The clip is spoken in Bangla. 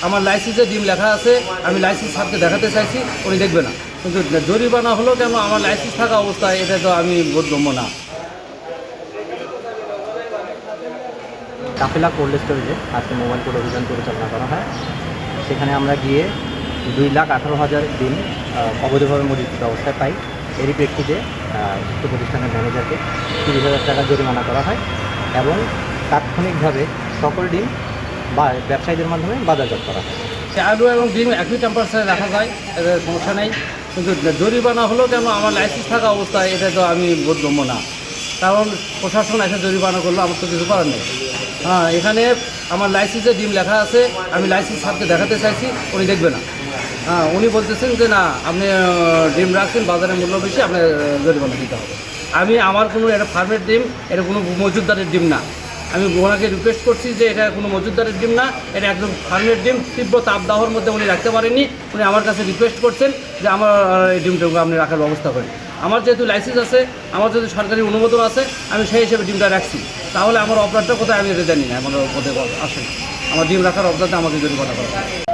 আমার লাইসেন্সে ডিম লেখা আছে, আমি লাইসেন্স স্যারকে দেখাতে চাইছি, উনি দেখবে না। কিন্তু জরিমানা হলো কেন আমার লাইসেন্স থাকা অবস্থায়, এটা তো আমি বোধগম্য না। কাফেলা কোল্ড স্টোরেজে আজকে মোবাইল কোড অভিযান পরিচালনা করা হয়। সেখানে আমরা গিয়ে 2,18,000 ডিম অবৈধভাবে মজুত অবস্থায় পাই। এরই প্রেক্ষিতে উক্ত প্রতিষ্ঠানের ম্যানেজারকে 30,000 টাকা জরিমানা করা হয় এবং তাৎক্ষণিকভাবে সকল ডিম বা ব্যবসায়ীদের মাধ্যমে বাজারজাত করা হয়। আলু এবং ডিম একই টেম্পারেচারে রাখা যায়, এতে সমস্যা নেই। কিন্তু জরিমানা হলো কেন আমার লাইসেন্স থাকা অবস্থায়, এটা তো আমি বোধগম্য না। কারণ প্রশাসন এসে জরিমানা করলো, আমার তো কিছু করার নেই। হ্যাঁ, এখানে আমার লাইসেন্সে ডিম লেখা আছে, আমি লাইসেন্স স্যারকে দেখাতে চাইছি, উনি দেখবে না। হ্যাঁ, উনি বলতেছেন যে না, আপনি ডিম রাখছেন, বাজারের মূল্য বেশি, আপনার জরিমানা দিতে হবে। আমার কোনো এটা ফার্মের ডিম, এটা কোনো মজুতদারের ডিম না। আমি ওনাকে রিকোয়েস্ট করছি যে এটা কোনো মজুতদারের ডিম না, এটা একদম ফার্মের ডিম। তীব্র তাপদাহর মধ্যে উনি রাখতে পারেননি। উনি আমার কাছে রিকোয়েস্ট করছেন যে আমার এই ডিমটাকে আপনি রাখার ব্যবস্থা করেন। আমার যেহেতু লাইসেন্স আছে, আমার যেহেতু সরকারি অনুমোদন আছে, আমি সেই হিসেবে ডিমটা রাখছি। তাহলে আমার অপরাধটা কোথায় আমি এটা জানি না, আমার কোথায় আসে না। আমার ডিম রাখার অপরাধটা আমাকে জরিমানা করা হয়।